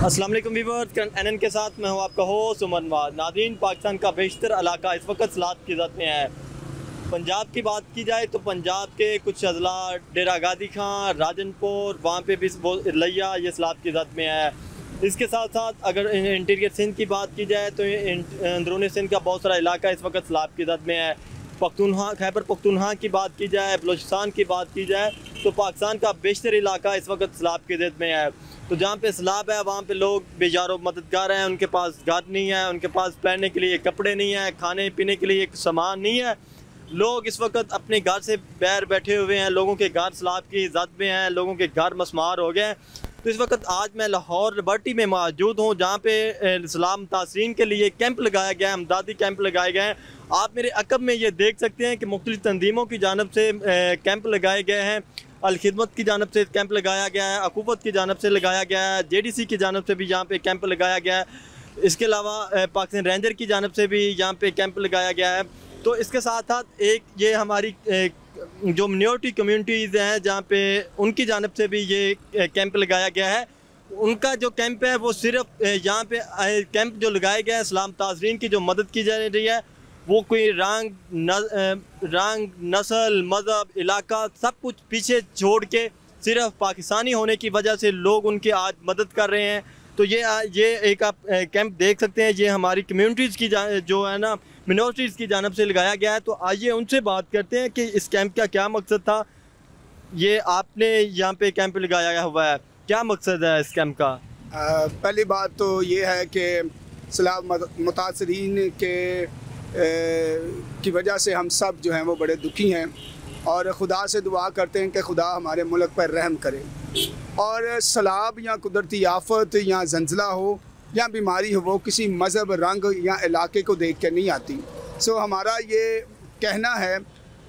अस्सलाम वालेकुम viewers, NN के साथ मैं हूँ आपका होस्ट उमर नवाज। नाज़रीन, पाकिस्तान का बेशतर इलाका इस वक्त सलात की ज़द में है। पंजाब की बात की जाए तो पंजाब के कुछ अजला डेरा गाजी खां, राजनपुर, वहाँ पे भी लिया ये सलात की ज़द में है। इसके साथ साथ अगर इंटीरियर सिंध की बात की जाए तो अंदरूनी सिंध का बहुत सारा इलाका इस वक्त सलात की ज़द में है। पख्तूनख्वा, खैबर पख्तूनख्वा की बात की जाए, बलूचिस्तान की बात की जाए तो पाकिस्तान का बेशतर इलाका इस वक्त सैलाब की ज़द में है। तो जहाँ पे सैलाब है वहाँ पे लोग बेजारो मददगार हैं, उनके पास घर नहीं है, उनके पास पहनने के लिए कपड़े नहीं हैं, खाने पीने के लिए सामान नहीं है। लोग इस वक्त अपने घर से बाहर बैठे हुए हैं, लोगों के घर सैलाब की ज़द में हैं, लोगों के घर मसमार हो गए हैं। तो इस वक्त आज मैं लाहौर लिबर्टी में मौजूद हूँ, जहाँ पे सैलाब मुतासरीन के लिए कैंप लगाया गया है, इमदादी कैंप लगाए गए हैं। आप मेरे अकब में ये देख सकते हैं कि मुख्तलिफ तंजीमों की जानब से कैंप लगाए गए हैं। अल-खिदमत की जानब से कैंप लगाया गया है, अकूवत की जानब से लगाया गया है, JDC की जानब से भी यहाँ पे कैंप लगाया गया है। इसके अलावा पाकिस्तान रेंजर की जानब से भी यहाँ पे कैंप लगाया गया है। तो इसके साथ साथ एक ये हमारी जो मिनॉरिटी कम्यूनिटीज़ हैं जहाँ पे उनकी जानब से भी ये कैंप लगाया गया है। उनका जो कैंप है वो सिर्फ यहाँ पे कैंप जो लगाए गए हैं सलाम ताजरीन की जो मदद की जा रही है, वो कोई रंग नस्ल मज़हब इलाका सब कुछ पीछे छोड़ के सिर्फ पाकिस्तानी होने की वजह से लोग उनकी आज मदद कर रहे हैं। तो ये एक आप कैंप देख सकते हैं, ये हमारी कम्यूनिटीज़ की जो है ना मिनॉरिटीज़ की जानब से लगाया गया है। तो आइए उनसे बात करते हैं कि इस कैंप का क्या मकसद था। ये आपने यहाँ पे कैंप लगाया हुआ है, क्या मकसद है इस कैंप का? पहली बात तो ये है कि सैलाब मुतासरीन के की वजह से हम सब जो हैं वो बड़े दुखी हैं और ख़ुदा से दुआ करते हैं कि खुदा हमारे मुल्क पर रहम करे। और सैलाब या कुदरती आफत या जंजला हो या बीमारी हो, वो किसी मज़हब, रंग या इलाके को देख के नहीं आती। सो हमारा ये कहना है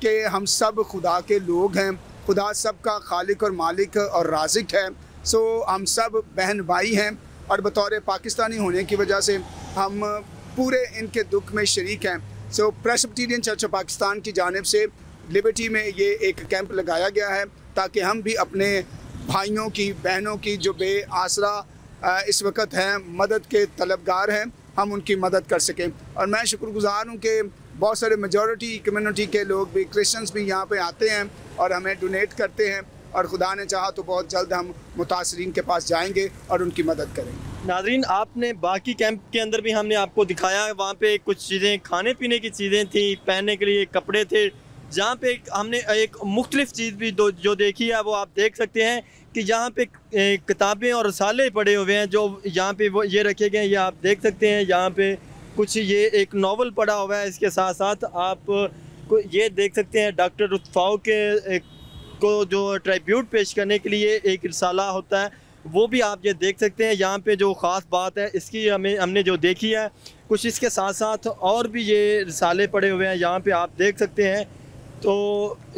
कि हम सब खुदा के लोग हैं, खुदा सब का खालिक और मालिक और राज़िक है। सो हम सब बहन भाई हैं और बतौर पाकिस्तानी होने की वजह से हम पूरे इनके दुख में शरीक हैं। सो प्रेस्बिटेरियन चर्च ऑफ पाकिस्तान की जानिब से लिबर्टी में ये एक कैंप लगाया गया है ताकि हम भी अपने भाइयों की, बहनों की जो बेआसरा इस वक्त हैं, मदद के तलबगार हैं, हम उनकी मदद कर सकें। और मैं शुक्रगुज़ार हूँ कि बहुत सारे मेजॉरिटी कम्युनिटी के लोग भी, क्रिश्चियंस भी यहाँ पे आते हैं और हमें डोनेट करते हैं और खुदा ने चाहा तो बहुत जल्द हम मुतासरीन के पास जाएंगे और उनकी मदद करेंगे। नाज़रीन, आपने बाकी कैंप के अंदर भी हमने आपको दिखाया है, वहाँ पे कुछ चीज़ें, खाने पीने की चीज़ें थी, पहनने के लिए कपड़े थे। जहाँ पे हमने एक मुख्तलिफ चीज़ भी जो देखी है वो आप देख सकते हैं कि यहाँ पे किताबें और रसाले पड़े हुए हैं जो यहाँ पे वो ये रखे गए हैं, ये आप देख सकते हैं। यहाँ पे कुछ ये एक नावल पड़ा हुआ है। इसके साथ साथ आप ये देख सकते हैं डॉक्टर रुतफ़ाओ के को जो ट्रिब्यूट पेश करने के लिए एक रिसाला होता है, वो भी आप ये देख सकते हैं। यहाँ पे जो ख़ास बात है इसकी हमने जो देखी है, कुछ इसके साथ साथ और भी ये रिसाले पड़े हुए हैं, यहाँ पे आप देख सकते हैं। तो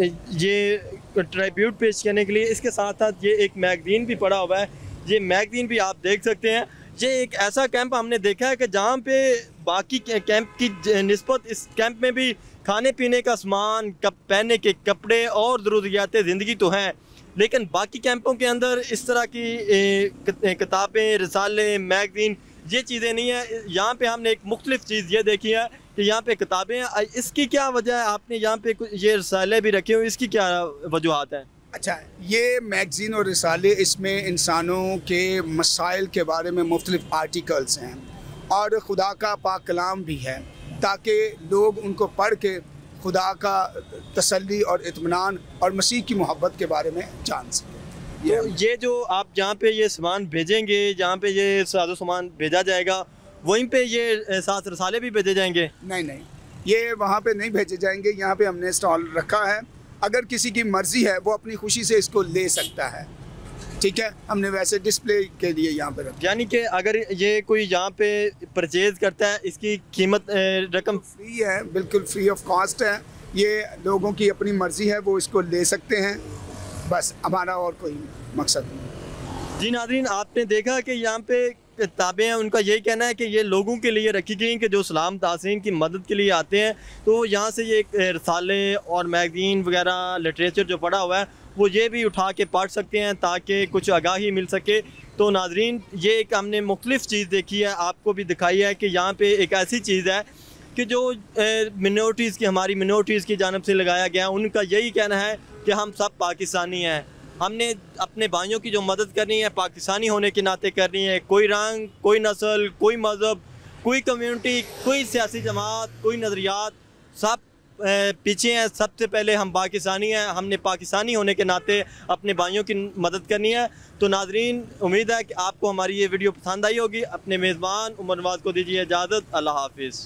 ये ट्रिब्यूट पेश करने के लिए इसके साथ साथ ये एक मैगज़ीन भी पड़ा हुआ है, ये मैगज़ीन भी आप देख सकते हैं। ये एक ऐसा कैंप हमने देखा है कि जहाँ पे बाकी कैंप की निस्बत इस कैंप में भी खाने पीने का सामान, पहनने के कपड़े और ज़रूरियात ज़िंदगी तो हैं, लेकिन बाकी कैंपों के अंदर इस तरह की किताबें, रिसाले, मैगज़ीन ये चीज़ें नहीं है। यहाँ पे हमने एक मुख्तलिफ चीज़ ये देखी है कि यहाँ पे किताबें हैं। इसकी क्या वजह है? आपने यहाँ पे ये रिसाले भी रखे हुए, इसकी क्या वजूहत है? अच्छा, ये मैगज़ीन और रिसाले, इसमें इंसानों के मसाइल के बारे में मुख्तलिफ आर्टिकल्स हैं और खुदा का पाक कलाम भी है ताकि लोग उनको पढ़ के खुदा का तसल्ली और इत्मीनान और मसीह की मोहब्बत के बारे में जान सकें। ये जो आप जहाँ पे ये सामान भेजेंगे, जहाँ पे ये साजो सामान भेजा जाएगा, वहीं पे ये साथ रसाले भी भेजे जाएंगे? नहीं, ये वहाँ पे नहीं भेजे जाएंगे। यहाँ पे हमने स्टॉल रखा है, अगर किसी की मर्ज़ी है वो अपनी खुशी से इसको ले सकता है, ठीक है। हमने वैसे डिस्प्ले के लिए यहाँ पे रखा। यानी कि अगर ये कोई यहाँ पे परचेज़ करता है, इसकी कीमत रकम फ्री है, बिल्कुल फ्री ऑफ कॉस्ट है। ये लोगों की अपनी मर्ज़ी है, वो इसको ले सकते हैं, बस हमारा और कोई मकसद नहीं। जी नाज़रीन, आपने देखा कि यहाँ पे किताबें हैं, उनका यही कहना है कि ये लोगों के लिए रखी गई कि जो सलाम तासीन की मदद के लिए आते हैं। तो यहाँ से ये रसाले और मैगज़ीन वगैरह लिटरेचर जो पड़ा हुआ है वो ये भी उठा के पढ़ सकते हैं ताकि कुछ आगाही मिल सके। तो नाजरीन, ये एक हमने मुख्तलिफ़ चीज़ देखी है, आपको भी दिखाई है कि यहाँ पे एक ऐसी चीज़ है कि जो मिनोरिटीज़ की, हमारी मिनोरिटीज़ की जानब से लगाया गया, उनका यही कहना है कि हम सब पाकिस्तानी हैं, हमने अपने भाइयों की जो मदद करनी है पाकिस्तानी होने के नाते करनी है। कोई रंग, कोई नस्ल, कोई मज़हब, कोई कम्यूनिटी, कोई सियासी जमात, कोई नज़रियात, सब पीछे हैं। सबसे पहले हम पाकिस्तानी हैं, हमने पाकिस्तानी होने के नाते अपने भाइयों की मदद करनी है। तो नाजरीन, उम्मीद है कि आपको हमारी ये वीडियो पसंद आई होगी। अपने मेज़बान उमर नवाज़ को दीजिए इजाज़त। अल्लाह हाफिज़।